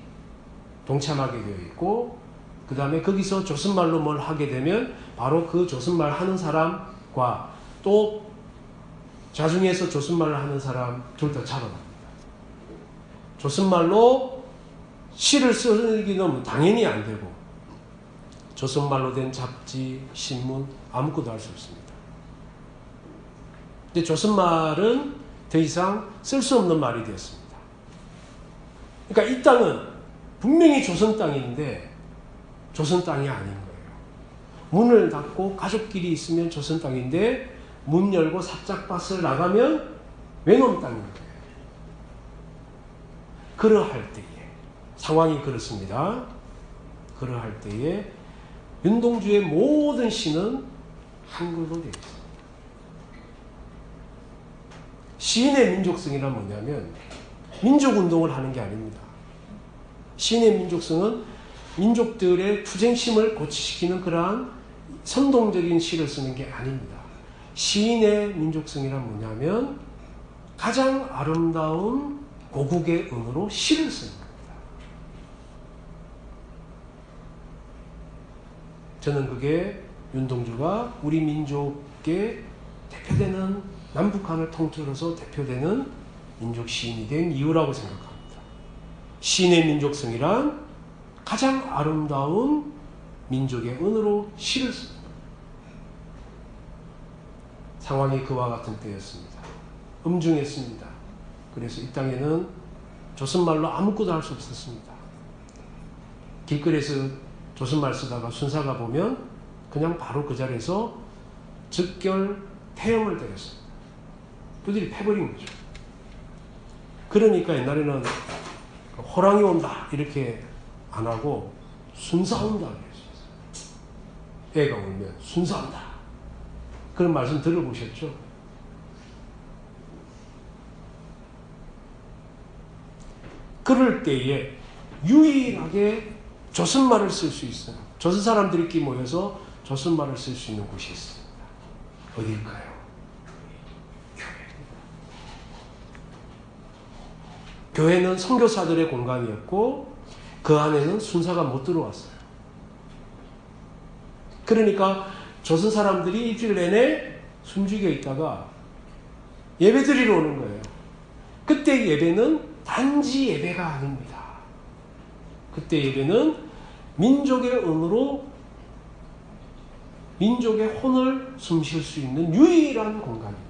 동참하게 되어 있고 그 다음에 거기서 조선말로 뭘 하게 되면 바로 그 조선말 하는 사람과 또 자중해서 조선말을 하는 사람 둘 다 잡아갑니다. 조선말로 시를 쓰기는 당연히 안 되고 조선말로 된 잡지, 신문 아무것도 할 수 없습니다. 근데 조선말은 더 이상 쓸 수 없는 말이 되었습니다. 그러니까 이 땅은 분명히 조선 땅인데 조선 땅이 아닌 거예요. 문을 닫고 가족끼리 있으면 조선 땅인데 문 열고 사짝밭을 나가면 외놈 땅인 거예요. 그러할 때에 상황이 그렇습니다. 그러할 때에 윤동주의 모든 시는 한글로 되어 있습니다. 시인의 민족성이란 뭐냐면 민족운동을 하는 게 아닙니다. 시인의 민족성은 민족들의 투쟁심을 고취시키는 그러한 선동적인 시를 쓰는 게 아닙니다. 시인의 민족성이란 뭐냐면 가장 아름다운 고국의 은으로 시를 쓰는 겁니다. 저는 그게 윤동주가 우리 민족의 대표되는 남북한을 통틀어서 대표되는 민족 시인이 된 이유라고 생각합니다. 시인의 민족성이란 가장 아름다운 민족의 은으로 시를 씁니다. 상황이 그와 같은 때였습니다. 음중했습니다. 그래서 이 땅에는 조선말로 아무것도 할 수 없었습니다. 길거리에서 조선말 쓰다가 순사가 보면 그냥 바로 그 자리에서 즉결 폐영을 때렸습니다. 그들이 패버린 거죠. 그러니까 옛날에는 호랑이 온다 이렇게 안 하고 순사온다 그랬어요. 애가 울면 순사온다. 그런 말씀 들어보셨죠? 그럴 때에 유일하게 조선말을 쓸 수 있어요. 조선 사람들끼리 모여서 조선말을 쓸 수 있는 곳이 있습니다. 어딜까요? 교회는 선교사들의 공간이었고 그 안에는 순사가 못 들어왔어요. 그러니까 조선 사람들이 일주일 내내 숨죽여 있다가 예배 드리러 오는 거예요. 그때 예배는 단지 예배가 아닙니다. 그때 예배는 민족의 은으로 민족의 혼을 숨쉴 수 있는 유일한 공간입니다.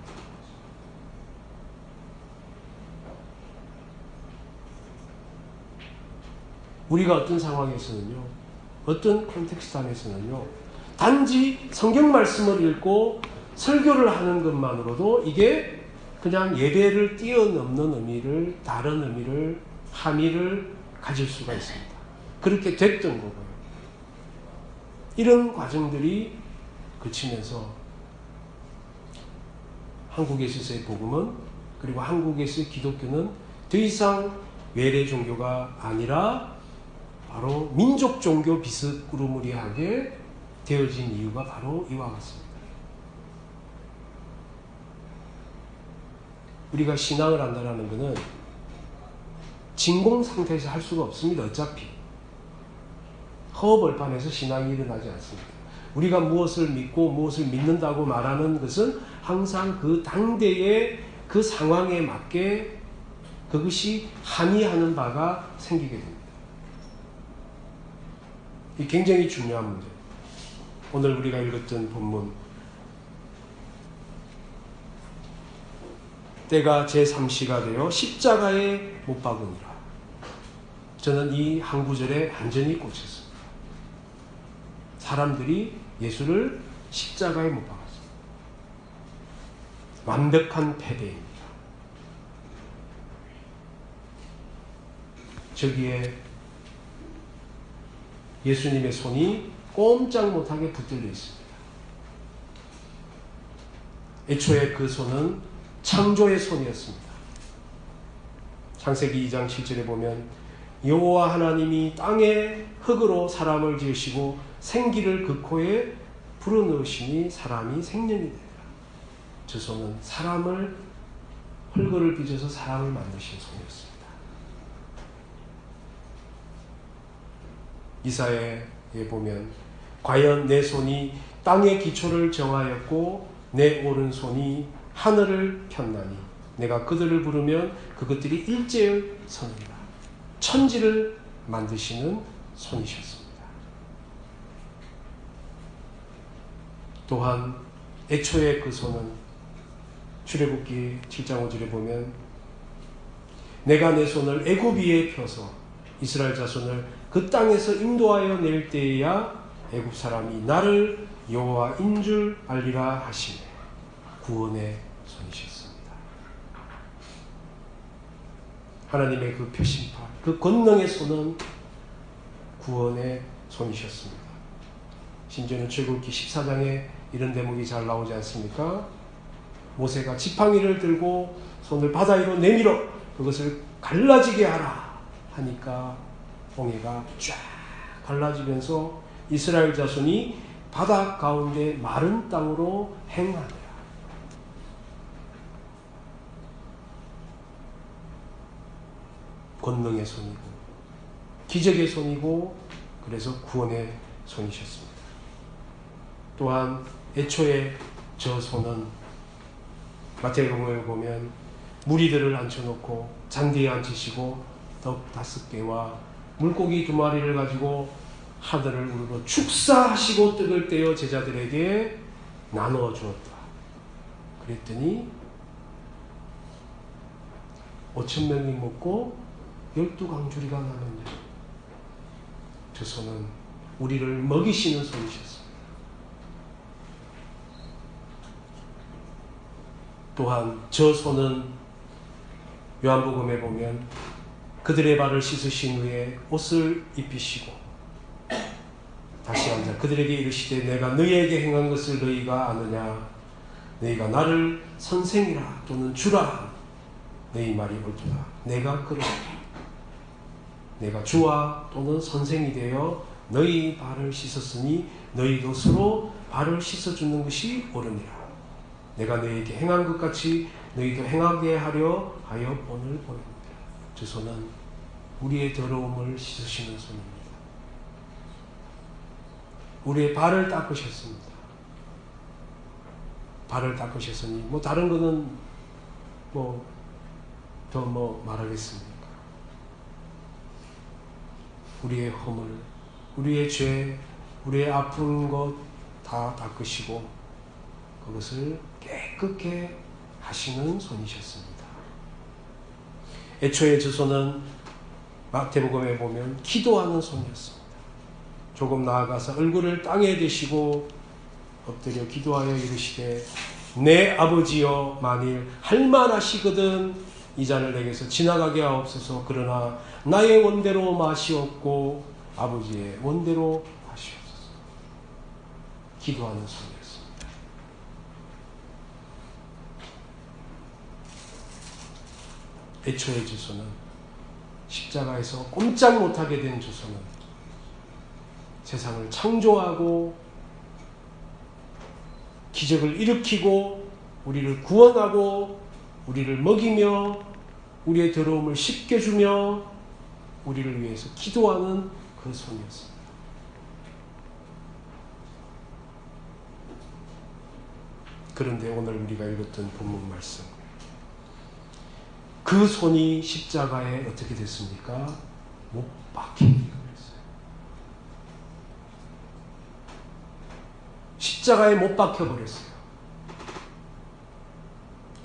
우리가 어떤 상황에서는요, 어떤 콘텍스트 안에서는요, 단지 성경 말씀을 읽고 설교를 하는 것만으로도 이게 그냥 예배를 뛰어넘는 의미를, 다른 의미를, 함의를 가질 수가 있습니다. 그렇게 됐던 거고요. 이런 과정들이 그치면서 한국에 있어서의 복음은, 그리고 한국에서의 기독교는 더 이상 외래 종교가 아니라 바로 민족 종교 비스무리하게 되어진 이유가 바로 이와 같습니다. 우리가 신앙을 한다는 것은 진공 상태에서 할 수가 없습니다. 어차피 허벌판에서 신앙이 일어나지 않습니다. 우리가 무엇을 믿고 무엇을 믿는다고 말하는 것은 항상 그 당대의 그 상황에 맞게 그것이 함의하는 바가 생기게 됩니다. 이 굉장히 중요한 문제. 오늘 우리가 읽었던 본문, 때가 제3시가 되어 십자가에 못 박으니라. 저는 이 한 구절에 완전히 꽂혔습니다. 사람들이 예수를 십자가에 못 박았습니다. 완벽한 패배입니다. 저기에 예수님의 손이 꼼짝 못하게 붙들려 있습니다. 애초에 그 손은 창조의 손이었습니다. 창세기 2장 7절에 보면 여호와 하나님이 땅에 흙으로 사람을 지으시고 생기를 그 코에 불어넣으시니 사람이 생명이 되리라. 저 손은 사람을, 흙을 빚어서 사람을 만드신 손이었습니다. 이사야에 보면 과연 내 손이 땅의 기초를 정하였고 내 오른손이 하늘을 폈나니 내가 그들을 부르면 그것들이 일제의 선이라. 천지를 만드시는 손이셨습니다. 또한 애초에 그 손은 출애굽기 7장 5절에 보면 내가 내 손을 애굽 위에 펴서 이스라엘 자손을 그 땅에서 인도하여 낼 때에야 애굽 사람이 나를 여호와인 줄 알리라 하시네. 구원의 손이셨습니다. 하나님의 그 표심팔, 그 권능의 손은 구원의 손이셨습니다. 심지어는 출애굽기 14장에 이런 대목이 잘 나오지 않습니까? 모세가 지팡이를 들고 손을 바다 위로 내밀어 그것을 갈라지게 하라 하니까 홍해가 쫙 갈라지면서 이스라엘 자손이 바다 가운데 마른 땅으로 행하니라. 권능의 손이고 기적의 손이고 그래서 구원의 손이셨습니다. 또한 애초에 저 손은 마태복음에 보면 무리들을 앉혀놓고 잔디에 앉히시고 떡 5개와 물고기 2마리를 가지고 하늘을 우러러 축사하시고 떡을 떼어 제자들에게 나누어 주었다. 그랬더니 5,000명이 먹고 12강줄이가 나눴냐. 저 손은 우리를 먹이시는 손이셨습니다. 또한 저 손은 요한복음에 보면 그들의 발을 씻으신 후에 옷을 입히시고 다시 앉아 그들에게 이르시되 내가 너희에게 행한 것을 너희가 아느냐. 너희가 나를 선생이라 또는 주라. 너희 말이 옳도다. 내가 그러하다. 내가 주와 또는 선생이 되어 너희 발을 씻었으니 너희도 서로 발을 씻어주는 것이 옳으니라. 내가 너희에게 행한 것 같이 너희도 행하게 하려 하여 오늘 보입니다. 저 손은 우리의 더러움을 씻으시는 손입니다. 우리의 발을 닦으셨습니다. 발을 닦으셨으니 뭐 다른 거는 더 말하겠습니까? 우리의 허물, 우리의 죄, 우리의 아픈 것 다 닦으시고 그것을 깨끗게 하시는 손이셨습니다. 애초에 저 손은 마태복음에 보면 기도하는 손이었습니다. 조금 나아가서 얼굴을 땅에 대시고 엎드려 기도하여 이르시되 내 아버지여 만일 할만하시거든 이 잔을 내게서 지나가게 하옵소서. 그러나 나의 원대로 마시옵고 아버지의 원대로 하시옵소서. 기도하는 손이었습니다. 애초에 주소는 십자가에서 꼼짝 못하게 된 주소는 세상을 창조하고 기적을 일으키고 우리를 구원하고 우리를 먹이며 우리의 더러움을 씻겨주며 우리를 위해서 기도하는 그 손이었습니다. 그런데 오늘 우리가 읽었던 본문 말씀, 그 손이 십자가에 어떻게 됐습니까? 못 박히게 됐어요. 십자가에 못 박혀버렸어요.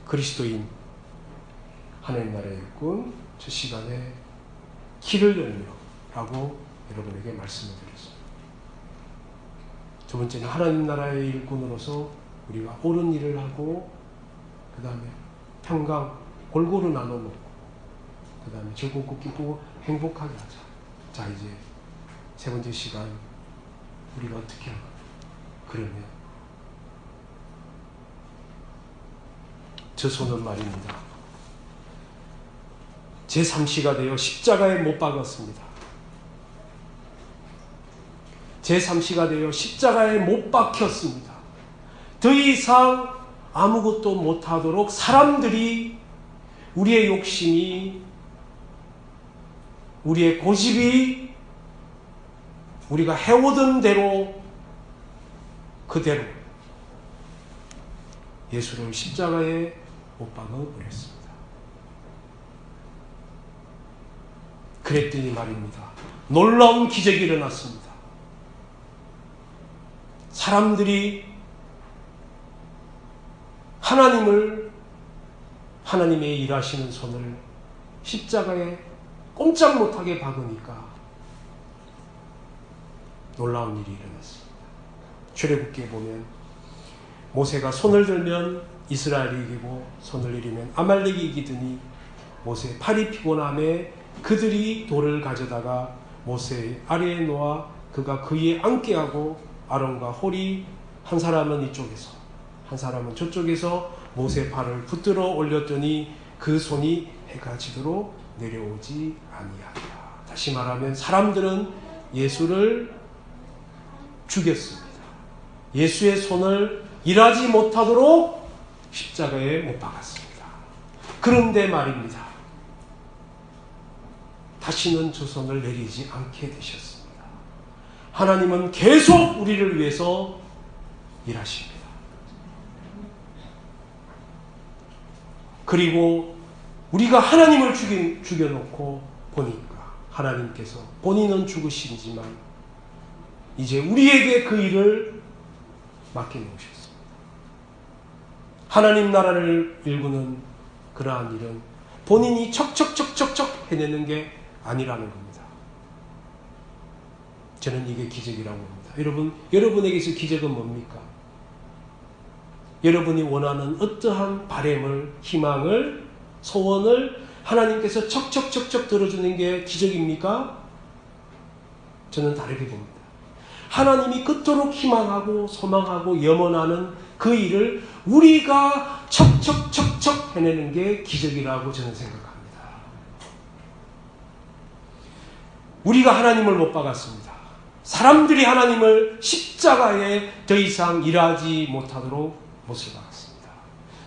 그리스도인 하나님 나라의 일꾼 저 시간에 길을 열며 라고 여러분에게 말씀을 드렸습니다. 두 번째는 하나님 나라의 일꾼으로서 우리가 옳은 일을 하고 그 다음에 평강 골고루 나눠 먹고 그 다음에 즐겁고 기쁘고 행복하게 하자. 자, 이제 세 번째 시간 우리가 어떻게 할까? 그러면 저 손은 말입니다. 제3시가 되어 십자가에 못 박았습니다. 제3시가 되어 십자가에 못 박혔습니다. 더 이상 아무것도 못하도록 사람들이 우리의 욕심이 우리의 고집이 우리가 해오던 대로 그대로 예수를 십자가에 못 박아버렸습니다. 그랬더니 말입니다. 놀라운 기적이 일어났습니다. 사람들이 하나님의 일하시는 손을 십자가에 꼼짝 못하게 박으니까 놀라운 일이 일어났습니다. 출애굽기에 보면 모세가 손을 들면 이스라엘이 이기고 손을 내리면 아말렉이 이기더니 모세 팔이 피곤함에 그들이 돌을 가져다가 모세의 아래에 놓아 그가 그 위에 앉게 하고 아론과 홀이 한 사람은 이쪽에서 한 사람은 저쪽에서 모세 팔을 붙들어 올렸더니 그 손이 해가 지도록 내려오지 아니하리라. 다시 말하면 사람들은 예수를 죽였습니다. 예수의 손을 일하지 못하도록 십자가에 못 박았습니다. 그런데 말입니다. 다시는 저 손을 내리지 않게 되셨습니다. 하나님은 계속 우리를 위해서 일하십니다. 그리고 우리가 하나님을 죽여놓고 보니까 하나님께서 본인은 죽으시지만 이제 우리에게 그 일을 맡겨놓으셨습니다. 하나님 나라를 일구는 그러한 일은 본인이 척척척척척 해내는 게 아니라는 겁니다. 저는 이게 기적이라고 봅니다. 여러분에게서 기적은 뭡니까? 여러분이 원하는 어떠한 바램을, 희망을, 소원을 하나님께서 척척척척 들어주는 게 기적입니까? 저는 다르게 봅니다. 하나님이 그토록 희망하고 소망하고 염원하는 그 일을 우리가 척척척척 해내는 게 기적이라고 저는 생각합니다. 우리가 하나님을 못 박았습니다. 사람들이 하나님을 십자가에 더 이상 일하지 못하도록 못을 박았습니다.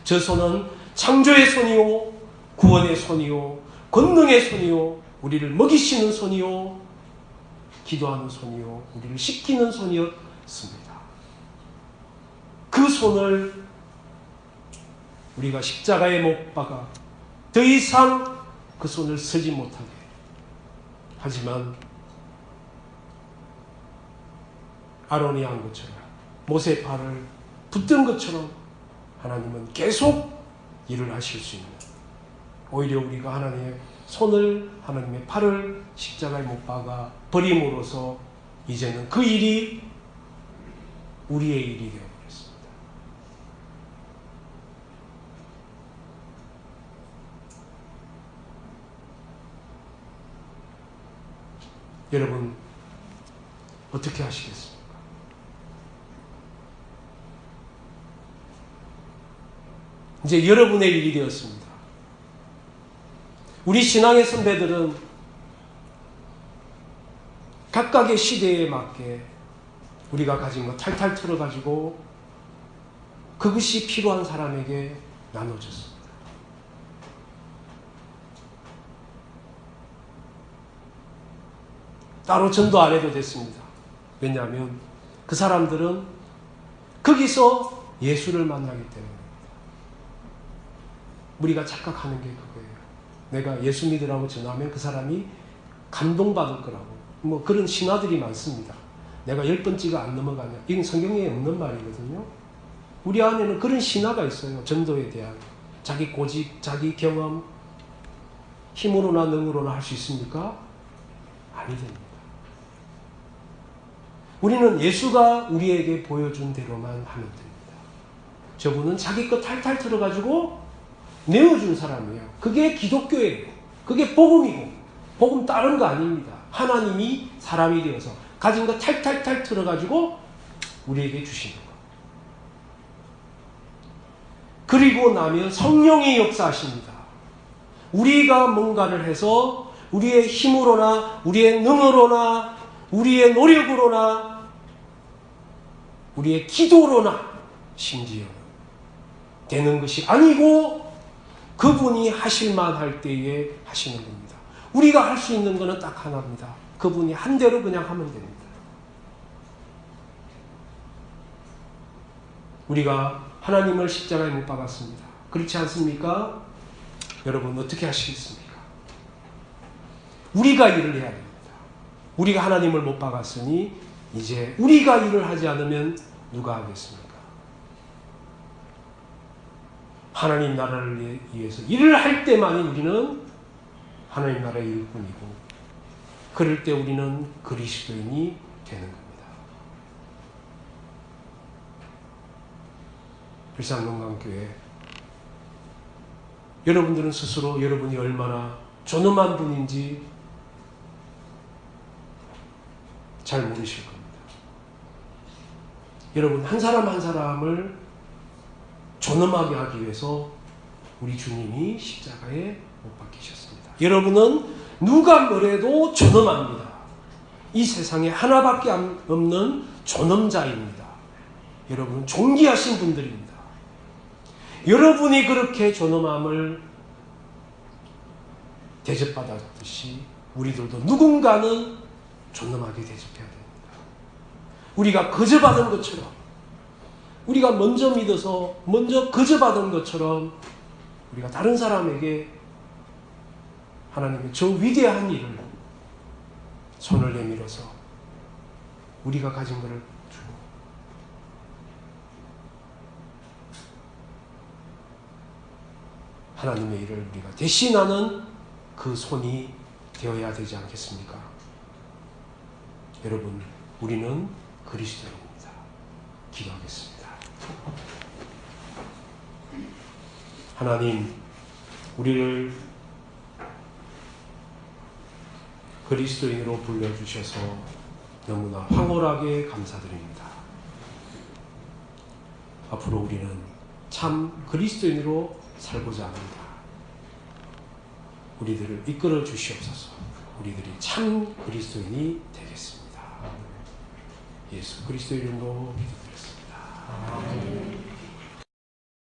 저 손은 창조의 손이요, 구원의 손이요, 권능의 손이요, 우리를 먹이시는 손이요, 기도하는 손이요, 우리를 씻기는 손이었습니다. 그 손을 우리가 십자가에 못 박아 더 이상 그 손을 쓰지 못하게 하지만 아론이 한 것처럼 모세 팔을 붙든 것처럼 하나님은 계속 일을 하실 수 있는, 오히려 우리가 하나님의 손을, 하나님의 팔을 십자가에 못 박아 버림으로써 이제는 그 일이 우리의 일이 되어버렸습니다. 여러분 어떻게 하시겠습니까? 이제 여러분의 일이 되었습니다. 우리 신앙의 선배들은 각각의 시대에 맞게 우리가 가진 것 탈탈 털어가지고 그것이 필요한 사람에게 나눠줬습니다. 따로 전도 안 해도 됐습니다. 왜냐하면 그 사람들은 거기서 예수를 만나기 때문입니다. 우리가 착각하는 게 그거예요. 내가 예수 믿으라고 전하면 그 사람이 감동받을 거라고. 뭐 그런 신화들이 많습니다. 내가 10번째가 안 넘어가냐. 이건 성경에 없는 말이거든요. 우리 안에는 그런 신화가 있어요. 전도에 대한. 자기 고집, 자기 경험, 힘으로나 능으로나 할 수 있습니까? 아니 됩니다. 우리는 예수가 우리에게 보여준 대로만 하면 됩니다. 저분은 자기 것 탈탈 털어가지고 내어준 사람이에요. 그게 기독교예요. 그게 복음이고, 복음 다른 거 아닙니다. 하나님이 사람이 되어서 가진 거 탈탈탈 털어가지고 우리에게 주시는 거. 그리고 나면 성령이 역사하십니다. 우리가 뭔가를 해서 우리의 힘으로나 우리의 능으로나 우리의 노력으로나 우리의 기도로나 심지어 되는 것이 아니고 그분이 하실만 할 때에 하시는 겁니다. 우리가 할 수 있는 것은 딱 하나입니다. 그분이 한 대로 그냥 하면 됩니다. 우리가 하나님을 십자가에 못 박았습니다. 그렇지 않습니까? 여러분 어떻게 하시겠습니까? 우리가 일을 해야 됩니다. 우리가 하나님을 못 박았으니 이제 우리가 일을 하지 않으면 누가 하겠습니까? 하나님 나라를 위해서 일을 할 때만이 우리는 하나님 나라의 일꾼이고, 그럴 때 우리는 그리스도인이 되는 겁니다. 일산동강교회, 여러분들은 스스로 여러분이 얼마나 존엄한 분인지 잘 모르실 겁니다. 여러분 한 사람 한 사람을 존엄하게 하기 위해서 우리 주님이 십자가에 못 박히셨습니다. 여러분은 누가 뭐래도 존엄합니다. 이 세상에 하나밖에 없는 존엄자입니다. 여러분은 존귀하신 분들입니다. 여러분이 그렇게 존엄함을 대접받았듯이 우리들도 누군가는 존엄하게 대접해야 됩니다. 우리가 거저받은 것처럼, 우리가 먼저 믿어서 먼저 거저받은 것처럼 우리가 다른 사람에게 하나님의 저 위대한 일을 손을 내밀어서 우리가 가진 것을 주고, 하나님의 일을 우리가 대신하는 그 손이 되어야 되지 않겠습니까? 여러분, 우리는 그리스도입니다. 기도하겠습니다. 하나님, 우리를 그리스도인으로 불러주셔서 너무나 황홀하게 감사드립니다. 앞으로 우리는 참 그리스도인으로 살고자 합니다. 우리들을 이끌어 주시옵소서. 우리들이 참 그리스도인이 되겠습니다. 예수 그리스도 이름으로 기도드렸습니다. 아멘.